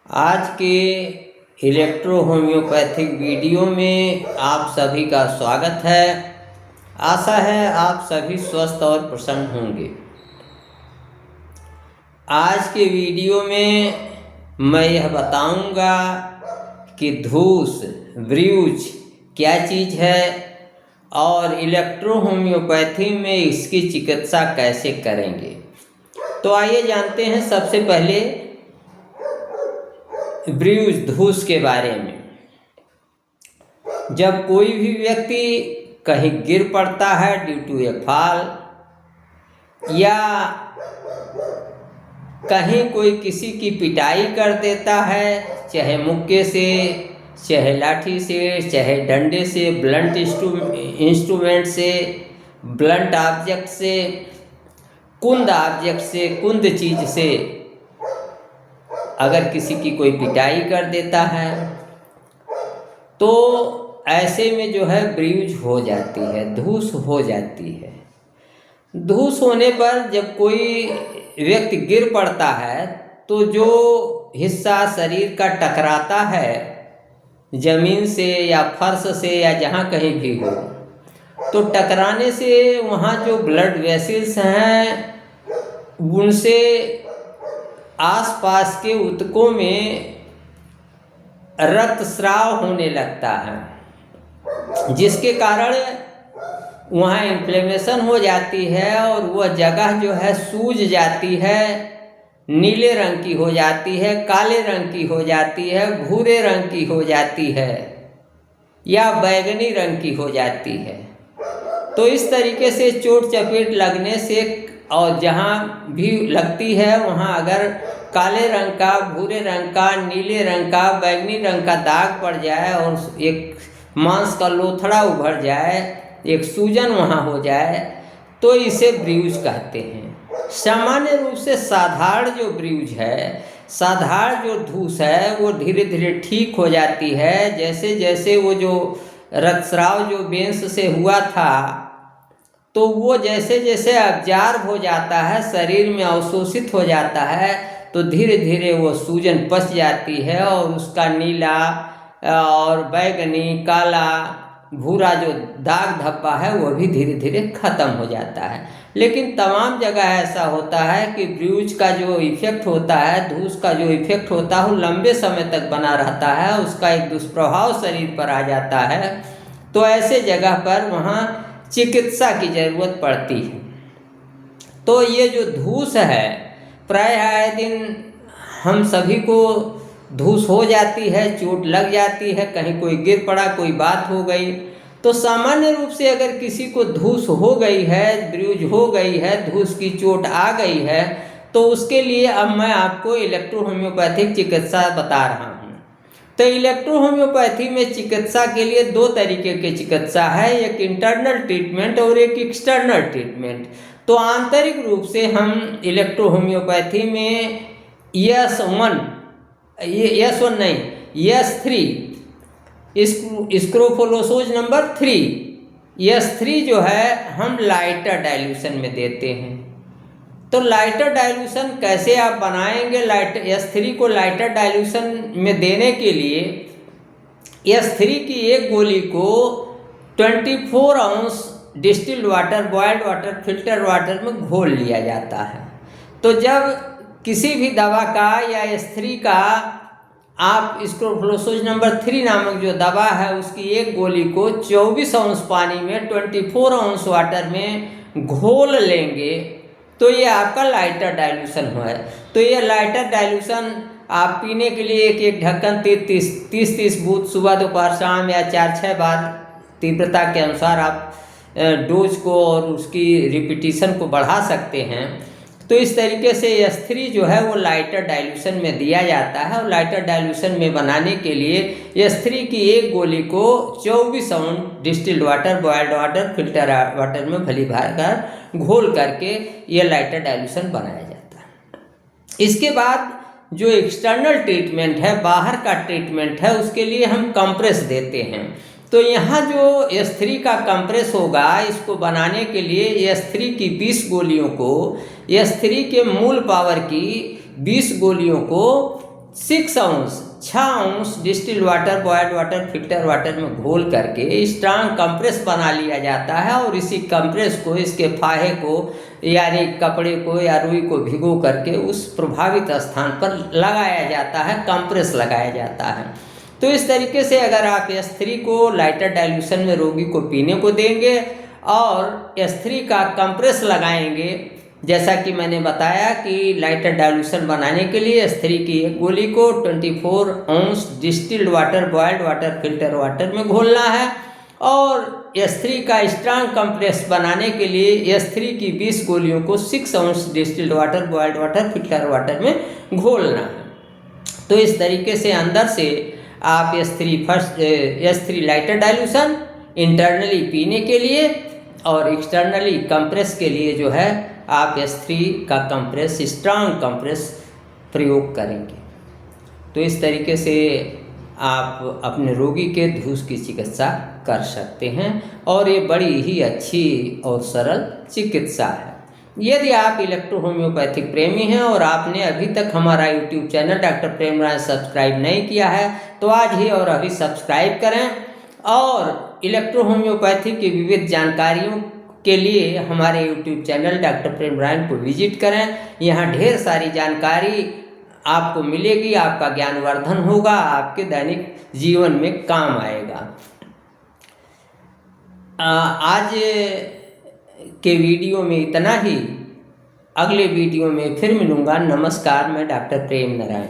आज के electro homeopathic video में आप सभी का स्वागत है। आशा है आप सभी स्वस्थ और प्रसन्न होंगे। आज के वीडियो में मैं यह बताऊंगा कि धूस ब्रूज क्या चीज़ है और इलेक्ट्रो होम्योपैथी में इसकी चिकित्सा कैसे करेंगे। तो आइए जानते हैं सबसे पहले ब्रूज धूस के बारे में। जब कोई भी व्यक्ति कहीं गिर पड़ता है ड्यू टू ए फॉल, या कहीं कोई किसी की पिटाई कर देता है, चाहे मुक्के से, चाहे लाठी से, चाहे डंडे से, ब्लंट इंस्ट्रूमेंट से, ब्लंट ऑब्जेक्ट से, कुंद ऑब्जेक्ट से, कुंद चीज से अगर किसी की कोई पिटाई कर देता है तो ऐसे में जो है ब्रूज हो जाती है, धूस हो जाती है। धूस होने पर जब कोई व्यक्ति गिर पड़ता है तो जो हिस्सा शरीर का टकराता है जमीन से या फर्श से या जहाँ कहीं भी हो, तो टकराने से वहाँ जो ब्लड वेसल्स हैं उनसे आसपास के ऊतकों में रक्तस्राव होने लगता है, जिसके कारण वहाँ इन्फ्लेमेशन हो जाती है और वह जगह जो है सूज जाती है, नीले रंग की हो जाती है, काले रंग की हो जाती है, भूरे रंग की हो जाती है या बैंगनी रंग की हो जाती है। तो इस तरीके से चोट चपेट लगने से और जहाँ भी लगती है वहाँ अगर काले रंग का, भूरे रंग का, नीले रंग का, बैंगनी रंग का दाग पड़ जाए और एक मांस का लोथड़ा उभर जाए, एक सूजन वहाँ हो जाए, तो इसे ब्रूज कहते हैं। सामान्य रूप से साधारण जो ब्रूज है, साधारण जो धूस है, वो धीरे धीरे ठीक हो जाती है। जैसे जैसे वो जो रक्तस्राव जो वेन्स से हुआ था तो वो जैसे जैसे अब्जॉर्ब हो जाता है, शरीर में अवशोषित हो जाता है, तो धीरे धीरे वो सूजन पच जाती है और उसका नीला और बैगनी, काला, भूरा जो दाग धब्बा है वो भी धीरे धीरे ख़त्म हो जाता है। लेकिन तमाम जगह ऐसा होता है कि ब्रूज का जो इफ़ेक्ट होता है, धूस का जो इफ़ेक्ट होता है वो लंबे समय तक बना रहता है, उसका एक दुष्प्रभाव शरीर पर आ जाता है। तो ऐसे जगह पर वहाँ चिकित्सा की ज़रूरत पड़ती है। तो ये जो धूस है, प्रायः आए दिन हम सभी को धूस हो जाती है, चोट लग जाती है, कहीं कोई गिर पड़ा, कोई बात हो गई। तो सामान्य रूप से अगर किसी को धूस हो गई है, ब्रूज हो गई है, धूस की चोट आ गई है, तो उसके लिए अब मैं आपको इलेक्ट्रो होम्योपैथिक चिकित्सा बता रहा हूँ। तो इलेक्ट्रो होम्योपैथी में चिकित्सा के लिए दो तरीके की चिकित्सा है, एक इंटरनल ट्रीटमेंट और एक एक्सटर्नल ट्रीटमेंट। तो आंतरिक रूप से हम इलेक्ट्रो होम्योपैथी में S3 स्क्रोफोलोसोज नंबर 3 S3 जो है हम लाइटर डाइल्यूशन में देते हैं। तो लाइटर डाइल्यूशन कैसे आप बनाएंगे? S3 को लाइटर डाइल्यूशन में देने के लिए S3 की एक गोली को 24 ounce distilled water, boiled water, filter water में घोल लिया जाता है। तो जब किसी भी दवा का या S3 का आप स्क्रोफोलोसोज नंबर 3 नामक जो दवा है उसकी एक गोली को 24 आउंस पानी में 24 आउंस वाटर में घोल लेंगे तो ये आपका लाइटर डाइल्यूशन है। तो ये लाइटर डाइल्यूशन आप पीने के लिए एक एक ढक्कन 30 बूंद सुबह दोपहर शाम या 4-6 बार तीव्रता के अनुसार आप डोज को और उसकी रिपीटिशन को बढ़ा सकते हैं। तो इस तरीके से S3 जो है वो लाइटर डाइल्यूशन में दिया जाता है और लाइटर डाइल्यूशन में बनाने के लिए S3 की एक गोली को 24 ounce distilled water, boiled water, filter water में भली भार कर घोल करके ये लाइटर डाइल्यूशन बनाया जाता है। इसके बाद जो एक्सटर्नल ट्रीटमेंट है, बाहर का ट्रीटमेंट है, उसके लिए हम कंप्रेस देते हैं। तो यहाँ जो S3 का कंप्रेस होगा, इसको बनाने के लिए S3 की 20 गोलियों को, S3 के मूल पावर की 20 गोलियों को 6 अंश distil water, boiled water, filter water में घोल करके स्ट्रांग कंप्रेस बना लिया जाता है और इसी कंप्रेस को, इसके फाहे को यानी कपड़े को या रुई को भिगो करके उस प्रभावित स्थान पर लगाया जाता है, कंप्रेस लगाया जाता है। तो इस तरीके से अगर आप S3 को लाइटर डाइल्यूशन में रोगी को पीने को देंगे और S3 का कंप्रेस लगाएंगे, जैसा कि मैंने बताया कि लाइटर डाइल्यूशन बनाने के लिए S3 की एक गोली को 24 अंश distilled water, boiled water, filter water में घोलना है और S3 का स्ट्रांग कंप्रेस बनाने के लिए S3 की 20 गोलियों को 6 अंश distilled water, boiled water, filter water में घोलना है। तो इस तरीके से अंदर से आप S3 लाइटर डाइल्यूशन इंटरनली पीने के लिए और एक्सटर्नली कंप्रेस के लिए जो है आप S3 का कंप्रेस, स्ट्रांग कंप्रेस प्रयोग करेंगे। तो इस तरीके से आप अपने रोगी के ध्यूस की चिकित्सा कर सकते हैं और ये बड़ी ही अच्छी और सरल चिकित्सा है। यदि आप इलेक्ट्रो होम्योपैथिक प्रेमी हैं और आपने अभी तक हमारा YouTube चैनल डॉक्टर प्रेम राय सब्सक्राइब नहीं किया है तो आज ही और अभी सब्सक्राइब करें और इलेक्ट्रो होम्योपैथी की विविध जानकारियों के लिए हमारे YouTube चैनल डॉक्टर प्रेम राय को विजिट करें। यहाँ ढेर सारी जानकारी आपको मिलेगी, आपका ज्ञानवर्धन होगा, आपके दैनिक जीवन में काम आएगा। आज के वीडियो में इतना ही। अगले वीडियो में फिर मिलूँगा। नमस्कार, मैं डॉक्टर प्रेम नारायण।